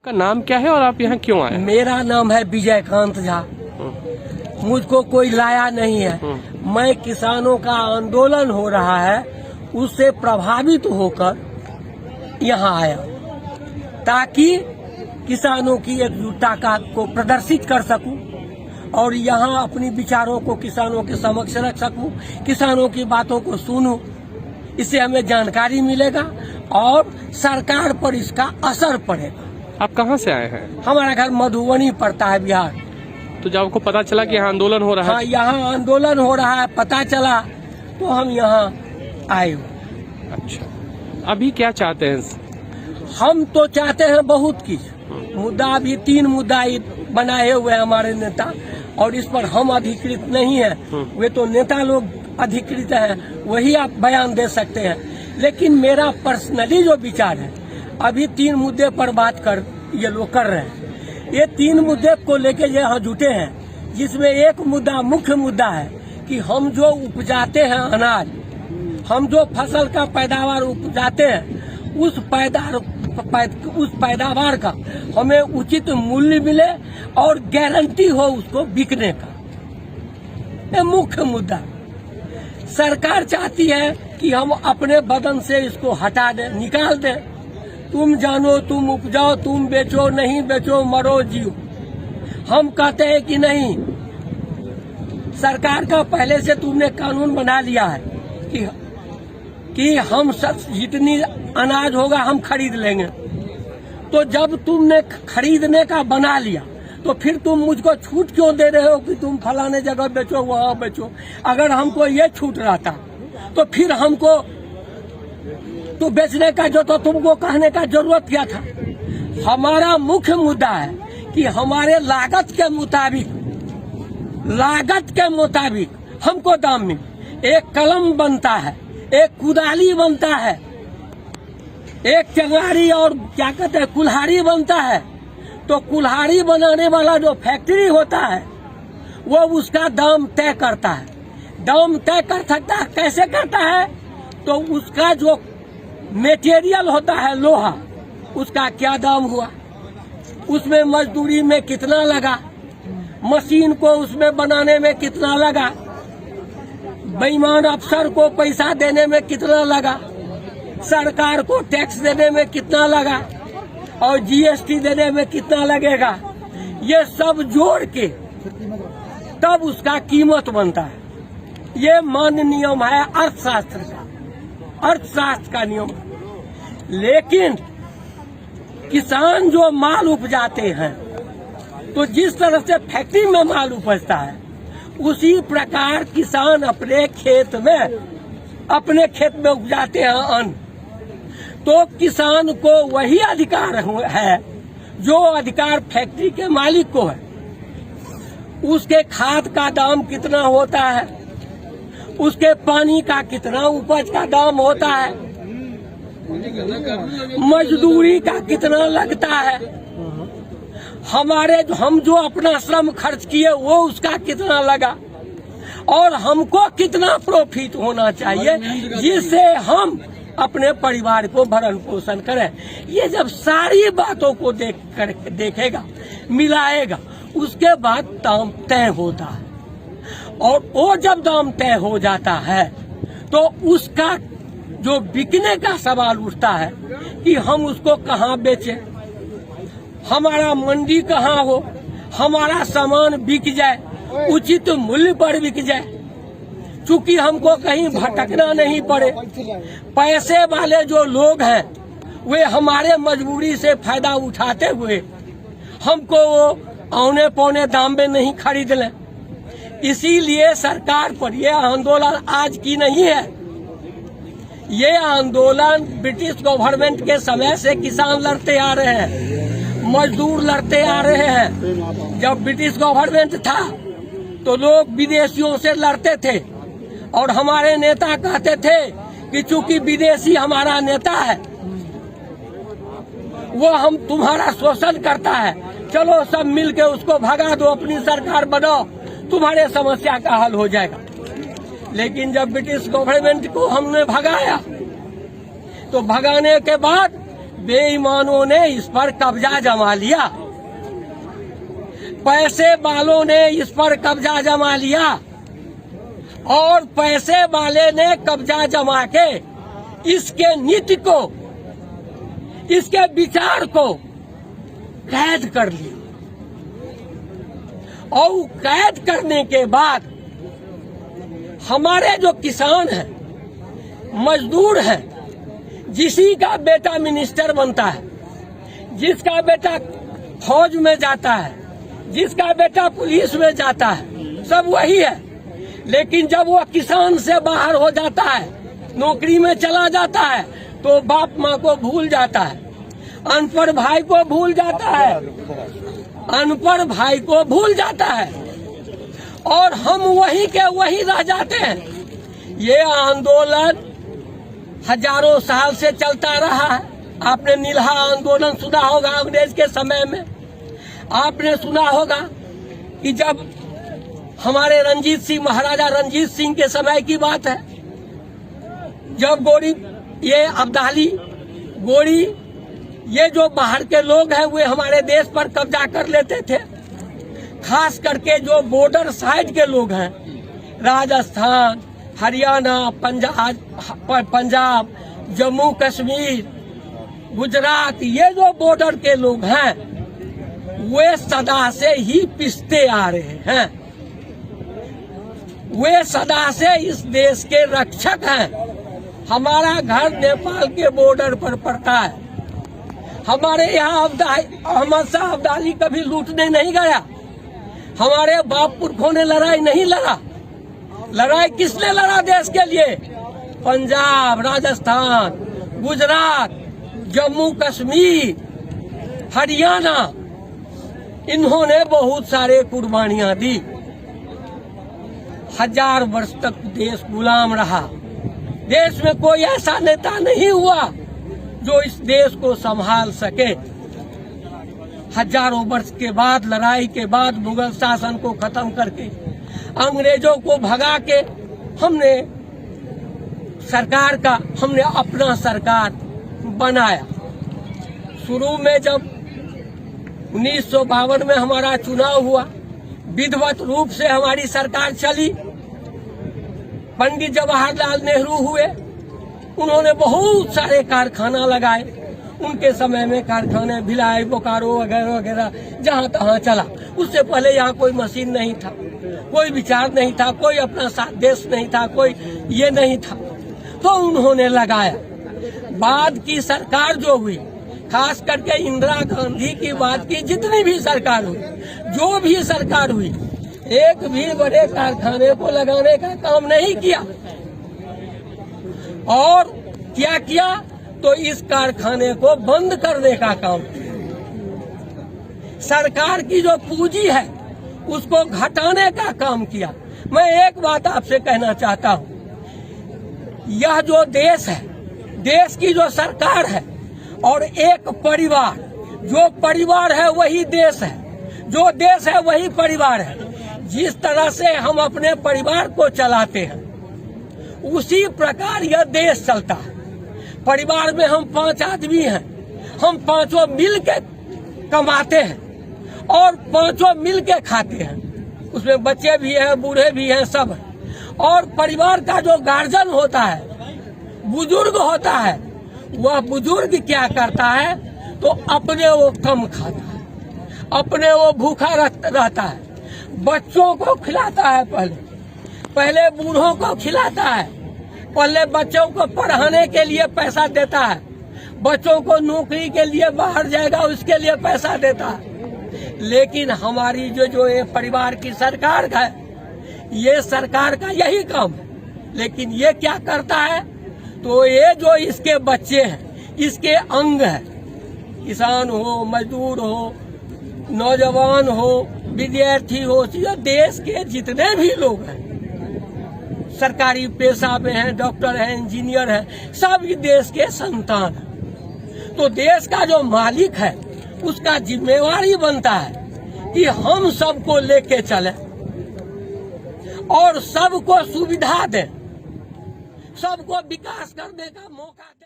का नाम क्या है और आप यहाँ क्यों आए? मेरा नाम है विजयकांत झा। मुझको कोई लाया नहीं है। मैं किसानों का आंदोलन हो रहा है उससे प्रभावित होकर यहाँ आया ताकि किसानों की एकजुटता को प्रदर्शित कर सकूं और यहाँ अपनी विचारों को किसानों के समक्ष रख सकूं, किसानों की बातों को सुनूं। इससे हमें जानकारी मिलेगा और सरकार पर इसका असर पड़ेगा। आप कहाँ से आए हैं? हमारा घर मधुबनी पड़ता है, बिहार। तो जब आपको पता चला कि यहाँ आंदोलन हो रहा है? हाँ, यहाँ आंदोलन हो रहा है पता चला तो हम यहाँ आए। अच्छा, अभी क्या चाहते हैं? हम तो चाहते हैं बहुत कुछ मुद्दा, अभी 3 मुद्दा बनाए हुए हैं हमारे नेता और इस पर हम अधिकृत नहीं है। वे तो नेता लोग अधिकृत हैं, वही आप बयान दे सकते हैं। लेकिन मेरा पर्सनली जो विचार है, अभी 3 मुद्दे पर बात ये लोग कर रहे हैं। ये 3 मुद्दे को लेके यहाँ जुटे हैं, जिसमें एक मुद्दा मुख्य मुद्दा है कि हम जो उपजाते हैं अनाज, हम जो फसल का पैदावार उपजाते हैं उस पैदावार का हमें उचित मूल्य मिले और गारंटी हो उसको बिकने का। ये मुख्य मुद्दा। सरकार चाहती है कि हम अपने बदन से इसको हटा दें, निकाल दें। तुम जानो, तुम उपजाओ, तुम बेचो, नहीं बेचो, मरो जियो। हम कहते हैं कि नहीं, सरकार का पहले से तुमने कानून बना लिया है कि हम जितनी अनाज होगा हम खरीद लेंगे। तो जब तुमने खरीदने का बना लिया तो फिर तुम मुझको छूट क्यों दे रहे हो कि तुम फलाने जगह बेचो, वहाँ बेचो? अगर हमको ये छूट रहता तो फिर हमको तो बेचने का जो, तो तुमको कहने का जरूरत क्या था? हमारा मुख्य मुद्दा है कि हमारे लागत के मुताबिक हमको दाम मिले। एक कलम बनता है, एक कुदाली बनता है, एक चंगारी और क्या कहते हैं कुल्हाड़ी बनता है। तो कुल्हाड़ी बनाने वाला जो फैक्ट्री होता है वो उसका दाम तय करता है। दाम तय कर सकता है, कैसे करता है? तो उसका जो मेटेरियल होता है लोहा, उसका क्या दाम हुआ, उसमें मजदूरी में कितना लगा, मशीन को उसमें बनाने में कितना लगा, बेईमान अफसर को पैसा देने में कितना लगा, सरकार को टैक्स देने में कितना लगा और जीएसटी देने में कितना लगेगा, ये सब जोड़ के तब उसका कीमत बनता है। ये मान्य नियम है अर्थशास्त्र का नियम। लेकिन किसान जो माल उपजाते हैं तो जिस तरह से फैक्ट्री में माल उपजता है उसी प्रकार किसान अपने खेत में उपजाते हैं अन्न। तो किसान को वही अधिकार है जो अधिकार फैक्ट्री के मालिक को है। उसके खाद का दाम कितना होता है, उसके पानी का कितना उपज का दाम होता है, मजदूरी का कितना लगता है, हम जो अपना श्रम खर्च किए वो उसका कितना लगा और हमको कितना प्रॉफिट होना चाहिए जिससे हम अपने परिवार को भरण पोषण करें। ये जब सारी बातों को देखेगा, मिलाएगा, उसके बाद दाम तय होता है। और वो जब दाम तय हो जाता है तो उसका जो बिकने का सवाल उठता है कि हम उसको कहाँ बेचें, हमारा मंडी कहाँ हो, हमारा सामान बिक जाए, उचित मूल्य पर बिक जाए, चूंकि हमको कहीं भटकना नहीं पड़े। पैसे वाले जो लोग हैं वे हमारे मजबूरी से फायदा उठाते हुए हमको वो औने पौने दाम में नहीं खरीद लें। इसीलिए सरकार पर यह आंदोलन आज की नहीं है। ये आंदोलन ब्रिटिश गवर्नमेंट के समय से किसान लड़ते आ रहे हैं, मजदूर लड़ते आ रहे हैं। जब ब्रिटिश गवर्नमेंट था तो लोग विदेशियों से लड़ते थे और हमारे नेता कहते थे कि चूंकि विदेशी हमारा नेता है वो हम तुम्हारा शोषण करता है, चलो सब मिलके उसको भगा दो, अपनी सरकार बनाओ, तुम्हारे समस्या का हल हो जाएगा। लेकिन जब ब्रिटिश गवर्नमेंट को हमने भगाया तो भगाने के बाद बेईमानों ने इस पर कब्जा जमा लिया, पैसे वालों ने इस पर कब्जा जमा लिया और पैसे वाले ने कब्जा जमा के इसके नीति को, इसके विचार को कैद कर लिया। और कैद करने के बाद हमारे जो किसान हैं, मजदूर हैं, जिसी का बेटा मिनिस्टर बनता है, जिसका बेटा फौज में जाता है, जिसका बेटा पुलिस में जाता है, सब वही है। लेकिन जब वो किसान से बाहर हो जाता है, नौकरी में चला जाता है, तो बाप माँ को भूल जाता है, अनपढ़ भाई को भूल जाता है, अनपढ़ भाई को भूल जाता है और हम वही के वही रह जाते हैं। ये आंदोलन हजारों साल से चलता रहा है। आपने नीलहा आंदोलन सुना होगा अंग्रेज के समय में। आपने सुना होगा कि जब हमारे रंजीत सिंह, महाराजा रंजीत सिंह के समय की बात है, जब गोरी, ये अब्दाली, गोरी, ये जो बाहर के लोग हैं वे हमारे देश पर कब्जा कर लेते थे। खास करके जो बॉर्डर साइड के लोग हैं, राजस्थान, हरियाणा, पंजाब, जम्मू कश्मीर, गुजरात, ये जो बॉर्डर के लोग हैं वे सदा से ही पिसते आ रहे हैं। वे सदा से इस देश के रक्षक हैं। हमारा घर नेपाल के बॉर्डर पर पड़ता है। हमारे यहाँ अहमद शाह अब्दाली कभी लूटने नहीं गया। हमारे बाप पुरखों ने लड़ाई नहीं लड़ा। लड़ाई किसने लड़ा देश के लिए? पंजाब, राजस्थान, गुजरात, जम्मू कश्मीर, हरियाणा, इन्होंने बहुत सारे कुर्बानियां दी। 1000 वर्ष तक देश गुलाम रहा। देश में कोई ऐसा नेता नहीं हुआ जो इस देश को संभाल सके। हजारों वर्ष के बाद, लड़ाई के बाद, मुगल शासन को खत्म करके, अंग्रेजों को भगा के हमने अपना सरकार बनाया। शुरू में जब 1952 में हमारा चुनाव हुआ, विधिवत रूप से हमारी सरकार चली। पंडित जवाहरलाल नेहरू हुए, उन्होंने बहुत सारे कारखाना लगाए। उनके समय में कारखाने भिलाई, बोकारो वगैरह वगैरह जहाँ तहाँ चला। उससे पहले यहाँ कोई मशीन नहीं था, कोई विचार नहीं था, कोई अपना देश नहीं था, कोई ये नहीं था, तो उन्होंने लगाया। बाद की सरकार जो हुई, खास करके इंदिरा गांधी की बात की, जितनी भी सरकार हुई, जो भी सरकार हुई, एक भी बड़े कारखाने को लगाने का काम नहीं किया। और क्या किया? तो इस कारखाने को बंद करने का काम किया। सरकार की जो पूंजी है उसको घटाने का काम किया। मैं एक बात आपसे कहना चाहता हूँ, यह जो देश है, देश की जो सरकार है और एक परिवार, जो परिवार है वही देश है, जो देश है वही परिवार है। जिस तरह से हम अपने परिवार को चलाते हैं उसी प्रकार यह देश चलता है। परिवार में हम 5 आदमी हैं, हम पांचों मिल के कमाते हैं और पांचों मिल के खाते हैं। उसमें बच्चे भी हैं, बूढ़े भी हैं, सब हैं। और परिवार का जो गार्जियन होता है, बुजुर्ग होता है, वह बुजुर्ग क्या करता है? तो अपने वो कम खाता है, अपने वो भूखा रहता है, बच्चों को खिलाता है, पहले बूढ़ों को खिलाता है, पहले बच्चों को पढ़ाने के लिए पैसा देता है, बच्चों को नौकरी के लिए बाहर जाएगा उसके लिए पैसा देता है। लेकिन हमारी जो ये परिवार की सरकार है, ये सरकार का यही काम है। लेकिन ये क्या करता है? तो ये जो इसके बच्चे हैं, इसके अंग हैं, किसान हो, मजदूर हो, नौजवान हो, विद्यार्थी हो, देश के जितने भी लोग हैं, सरकारी पेशा में हैं, डॉक्टर हैं, इंजीनियर हैं, सब देश के संतान हैं। तो देश का जो मालिक है उसका जिम्मेवारी बनता है कि हम सबको लेके चलें और सबको सुविधा दें, सबको विकास करने का मौका दें।